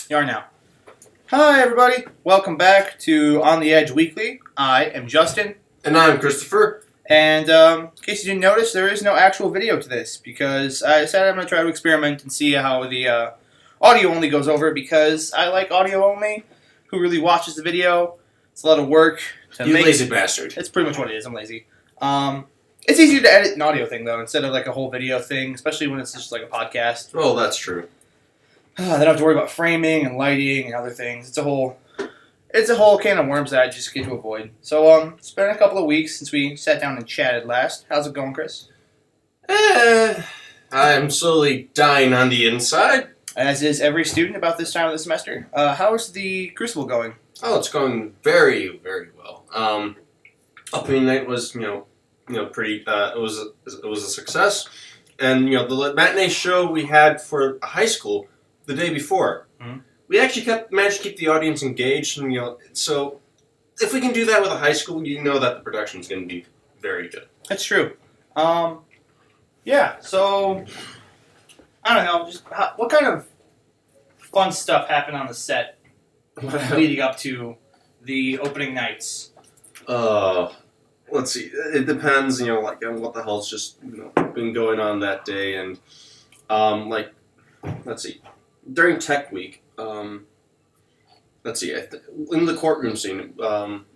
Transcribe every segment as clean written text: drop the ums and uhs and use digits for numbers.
You are now. Hi, everybody. Welcome back to On the Edge Weekly. I am Justin. And I'm Christopher. And in case you didn't notice, there is no actual video to this because I decided I'm going to try to experiment and see how the audio only goes over because I like audio only. Who really watches the video? It's a lot of work to You make. lazy bastard. It's pretty much what it is. I'm lazy. It's easier to edit an audio thing, though, instead of like a whole video thing, especially when it's just like a podcast. Well, that's true. They don't have to worry about framing and lighting and other things. It's a whole can of worms that I just get to avoid. So, it's been a couple of weeks since we sat down and chatted last. How's it going, Chris? I'm slowly dying on the inside. As is every student about this time of the semester. How is the Crucible going? Oh, it's going very, very well. Opening night was, pretty. It was a success, and the matinee show we had for high school the day before. Mm-hmm. We actually managed to keep the audience engaged, and so if we can do that with a high school, you know that the production is going to be very good. That's true. Yeah. So I don't know. Just what kind of fun stuff happened on the set leading up to the opening nights? Let's see. It depends, on what the hell's just been going on that day, and let's see. During Tech Week, let's see. In the courtroom scene,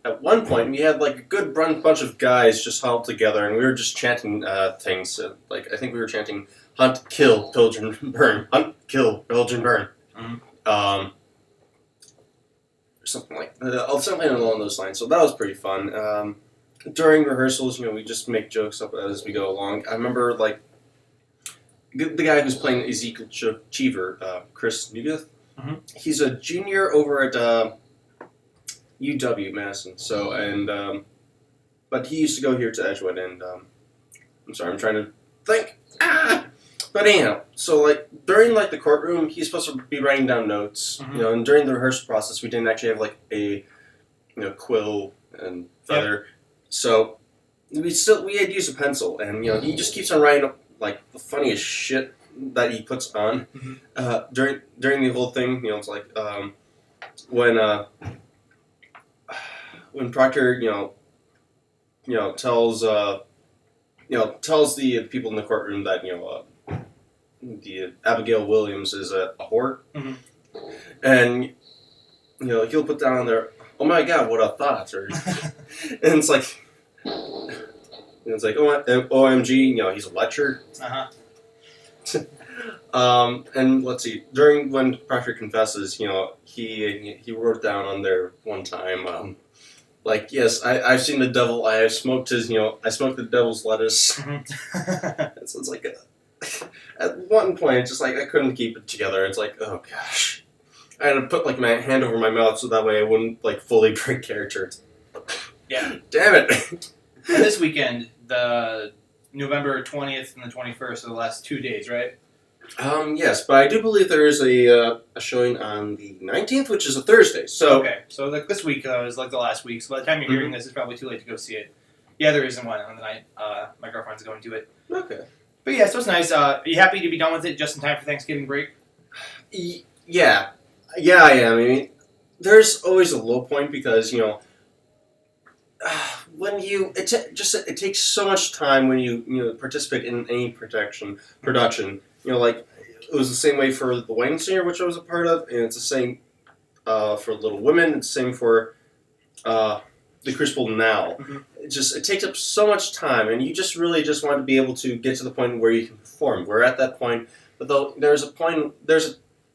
at one point we had a good bunch of guys just huddled together, and we were just chanting things. I think we were chanting "Hunt, kill, pillage, and burn." Hunt, kill, pillage, and burn. Mm-hmm. Something along those lines. So that was pretty fun. During rehearsals, we just make jokes up as we go along. I remember the guy who's playing Ezekiel Cheever, Chris Nugeth. Mm-hmm. He's a junior over at UW Madison. So but he used to go here to Edgewood, and I'm sorry, I'm trying to think. But anyhow, so during the courtroom, he's supposed to be writing down notes. Mm-hmm. And during the rehearsal process, we didn't actually have a quill and feather. Yep. So we had used a pencil, and he just keeps on writing up the funniest shit that he puts on. Mm-hmm. During the whole thing. It's when Proctor tells the people in the courtroom that the Abigail Williams is a whore. Mm-hmm. And he'll put down on there, "Oh my God, what a thought!" Or and it's OMG, he's a lecturer. And let's see, during when Proctor confesses, he wrote down on there one time, yes, I've seen the devil. I have smoked his, I smoked the devil's lettuce. Mm-hmm. So it's at one point, just I couldn't keep it together. It's oh gosh, I had to put my hand over my mouth so that way I wouldn't fully break character. Yeah. Damn it. And this weekend, the November 20th and the 21st are the last 2 days, right? Yes, but I do believe there is a showing on the 19th, which is a Thursday. So okay, so this week is the last week. So by the time you're hearing this, it's probably too late to go see it. Yeah, there isn't one on the night. My girlfriend's going to it. Okay. But yeah, so it's nice. Are you happy to be done with it just in time for Thanksgiving break? Yeah, I am. I mean, there's always a low point because when it takes so much time when you participate in any production. It was the same way for the Wayne Singer, which I was a part of, and it's the same for Little Women. It's the same for the Crucible now. Mm-hmm. It takes up so much time, and you just really just want to be able to get to the point where you can perform. We're at that point, but though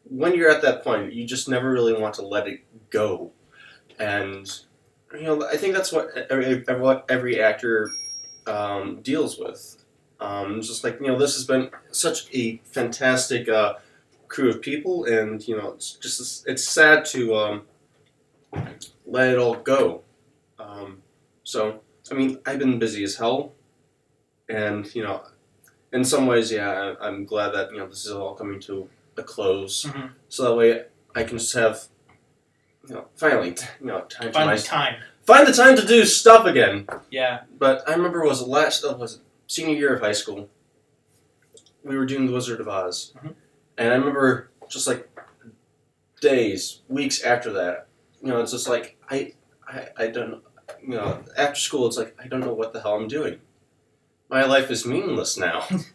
when you're at that point, you just never really want to let it go, and I think that's what every actor deals with. Just this has been such a fantastic crew of people, and it's sad to let it all go. So I mean, I've been busy as hell, and in some ways, yeah, I'm glad that this is all coming to a close. Mm-hmm. So that way I can just have finally time find the time to do stuff again. Yeah. But I remember was it senior year of high school. We were doing The Wizard of Oz, mm-hmm. and I remember just days, weeks after that, it's just like I don't, after school, it's like I don't know what the hell I'm doing. My life is meaningless now. It's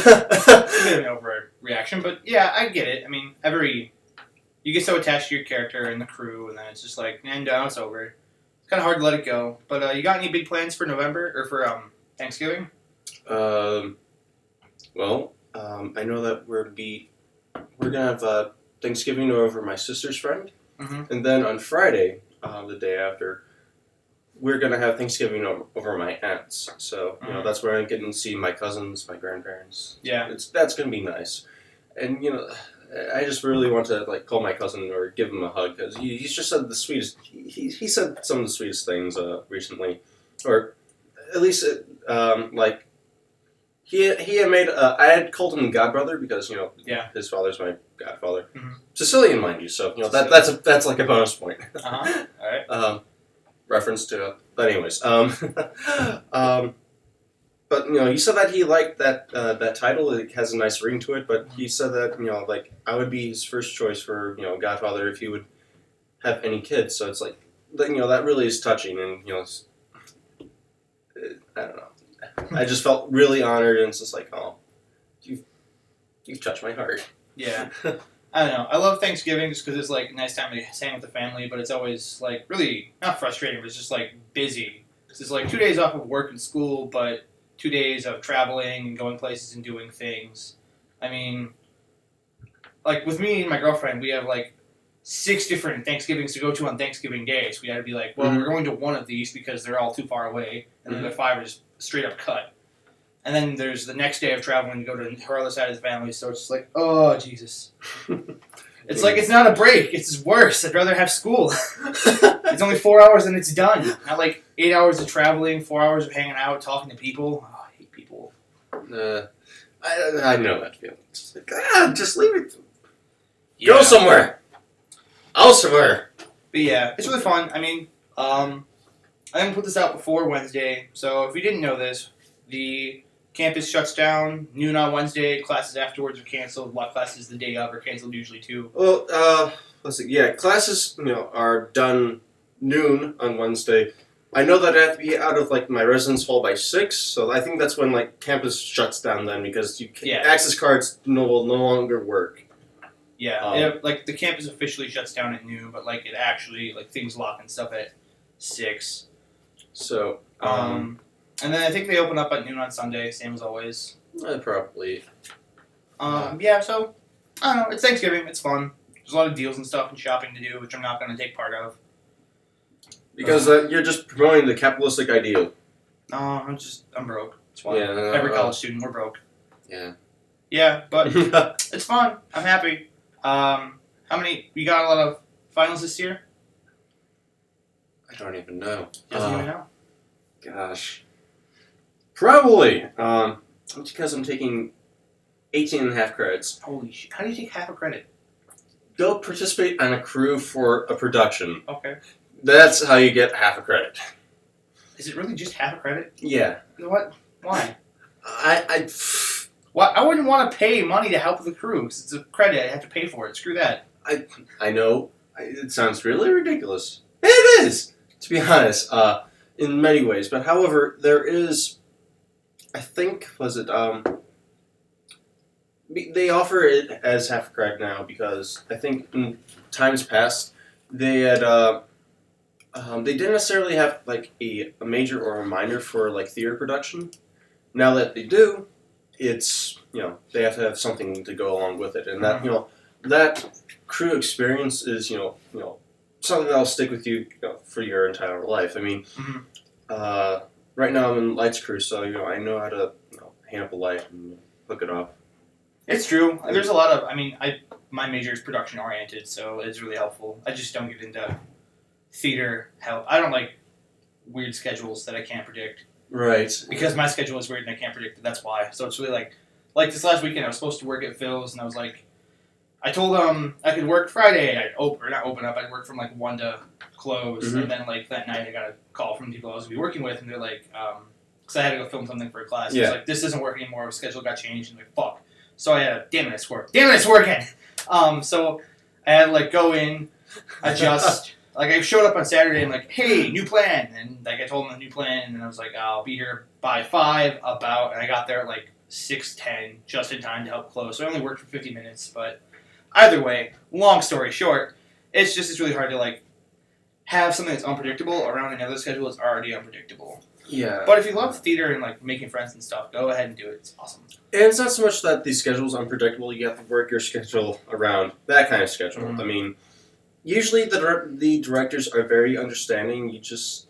a bit of an overreaction, but yeah, I get it. I mean, you get so attached to your character and the crew, and then it's just like, and now it's over. It's kind of hard to let it go. But you got any big plans for November or for Thanksgiving? I know that we're gonna have Thanksgiving over my sister's friend, and then on Friday, the day after, we're gonna have Thanksgiving over my aunt's. So that's where I'm getting to see my cousins, my grandparents. Yeah, That's gonna be nice, and I just really want to like call my cousin or give him a hug because he's just said the sweetest. He said some of the sweetest things recently, or at least like he had made. I had called him Godbrother because his father's my godfather, Sicilian, mind you. So that's like a bonus point. All right. Reference to it, but anyways, But he said that he liked that title. It has a nice ring to it. But he said that like I would be his first choice for Godfather if he would have any kids. So it's like that really is touching, and I don't know. I just felt really honored, and it's just like, oh, you've touched my heart. Yeah. I don't know. I love Thanksgiving just because it's like a nice time to hang with the family, but it's always like really not frustrating, but it's just like busy. Because it's like 2 days off of work and school, but 2 days of traveling and going places and doing things. I mean, like with me and my girlfriend, we have like 6 different Thanksgivings to go to on Thanksgiving Day. So we had to be like, well, we're going to one of these because they're all too far away, and then the 5 are just straight up cut. And then there's the next day of traveling to go to her other side of the family, so it's just like, oh, Jesus. It's like, it's not a break. It's worse. I'd rather have school. It's only 4 hours and it's done. Not like 8 hours of traveling, 4 hours of hanging out, talking to people. Oh, I hate people. I know that feeling. It's like, just leave it. Yeah. Go somewhere. Elsewhere. But yeah, it's really fun. I mean, I didn't put this out before Wednesday, so if you didn't know this, the campus shuts down noon on Wednesday. Classes afterwards are canceled. A lot of classes the day of are canceled usually too. Well, let's see. Yeah, classes are done noon on Wednesday. I know that I have to be out of like my residence hall by 6, so I think that's when like campus shuts down then because access cards will no longer work. Yeah, like the campus officially shuts down at noon, but like it actually like things lock and stuff at 6. So and then I think they open up at noon on Sunday, same as always. Probably. Yeah, so, I don't know, it's Thanksgiving, it's fun. There's a lot of deals and stuff and shopping to do, which I'm not going to take part of. Because you're just promoting the capitalistic ideal. No, I'm broke. That's why. Yeah, Every college student, we're broke. Yeah. Yeah, but it's fun. I'm happy. How many, you got a lot of finals this year? I don't even know. Doesn't even know? Gosh. Probably. Because I'm taking 18.5 credits. Holy shit. How do you take half a credit? Go participate on a crew for a production. Okay. That's how you get half a credit. Is it really just half a credit? Yeah. What? Why? I wouldn't want to pay money to help with the crew because it's a credit. I have to pay for it. Screw that. I know. It sounds really ridiculous. It is, to be honest, in many ways. But however, there is, I think, they offer it as half a credit now because I think in times past they had they didn't necessarily have like a major or a minor for like theater production. Now that they do, it's they have to have something to go along with it, and that that crew experience is something that'll stick with you, for your entire life. I mean, right now I'm in lights crew, so I know how to hang up a light and hook it up. It's true. There's a lot of. My major is production oriented, so it's really helpful. I just don't get into theater help. I don't like weird schedules that I can't predict. Right. Because my schedule is weird and I can't predict it. That's why. So it's really like this last weekend I was supposed to work at Phil's and I was like, I told them I could work Friday. I'd I'd work from like 1 to close, and then like that night I got a call from people I was going to be working with, and they're like, because I had to go film something for a class. Yeah. I was like, this doesn't work anymore. Our schedule got changed, and I'm like, fuck. So I had damn it, it's working. So I had to like go in, adjust. Like I showed up on Saturday and like, hey, new plan, and like I told them the new plan, and I was like, I'll be here by 5 about, and I got there at like 6:10, just in time to help close. So I only worked for 50 minutes, but either way, long story short, it's really hard to like have something that's unpredictable around another schedule that's already unpredictable. Yeah. But if you love theater and like making friends and stuff, go ahead and do it. It's awesome. And it's not so much that the schedule's unpredictable, you have to work your schedule around that kind of schedule. Mhm. I mean, usually the directors are very understanding. You just,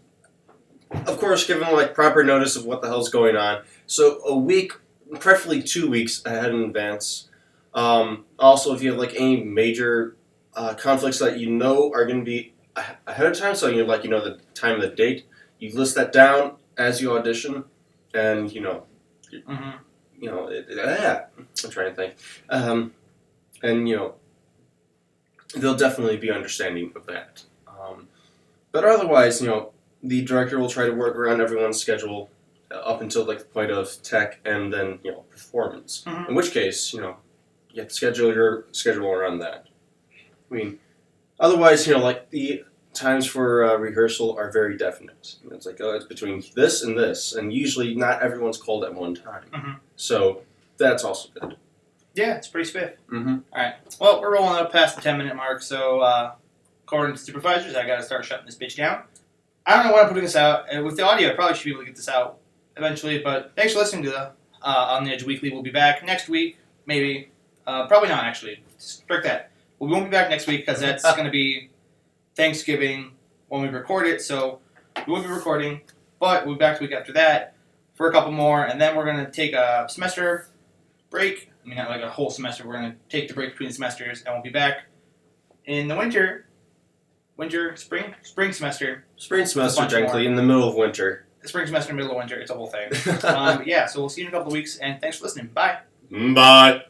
of course, give them like proper notice of what the hell's going on. So a week, preferably 2 weeks ahead in advance. Also, if you have like any major conflicts that you know are going to be ahead of time, so you know the time and the date, you list that down as you audition, and Mm-hmm. I'm trying to think, and they'll definitely be understanding of that. But otherwise, the director will try to work around everyone's schedule up until like the point of tech and then performance. Mhm. In which case, you have to schedule your schedule around that. I mean, otherwise, like the times for rehearsal are very definite. It's like, it's between this and this, and usually not everyone's called at one time. Mhm. So that's also good. Yeah, it's pretty spiff. Mm-hmm. Well, we're rolling up past the 10-minute mark, so according to supervisors, I got to start shutting this bitch down. I don't know when I'm putting this out. And with the audio, I probably should be able to get this out eventually, but thanks for listening to the On the Edge Weekly. We'll be back next week, maybe. Probably not, actually. Strike that. We won't be back next week because that's going to be Thanksgiving when we record it, so we won't be recording, but we'll be back the week after that for a couple more, and then we're going to take a semester break. I mean, not like a whole semester. We're going to take the break between the semesters, and we'll be back in the spring semester. Spring semester, bunch technically, more. in the middle of winter. The spring semester, middle of winter. It's a whole thing. Yeah, so we'll see you in a couple of weeks, and thanks for listening. Bye. Bye.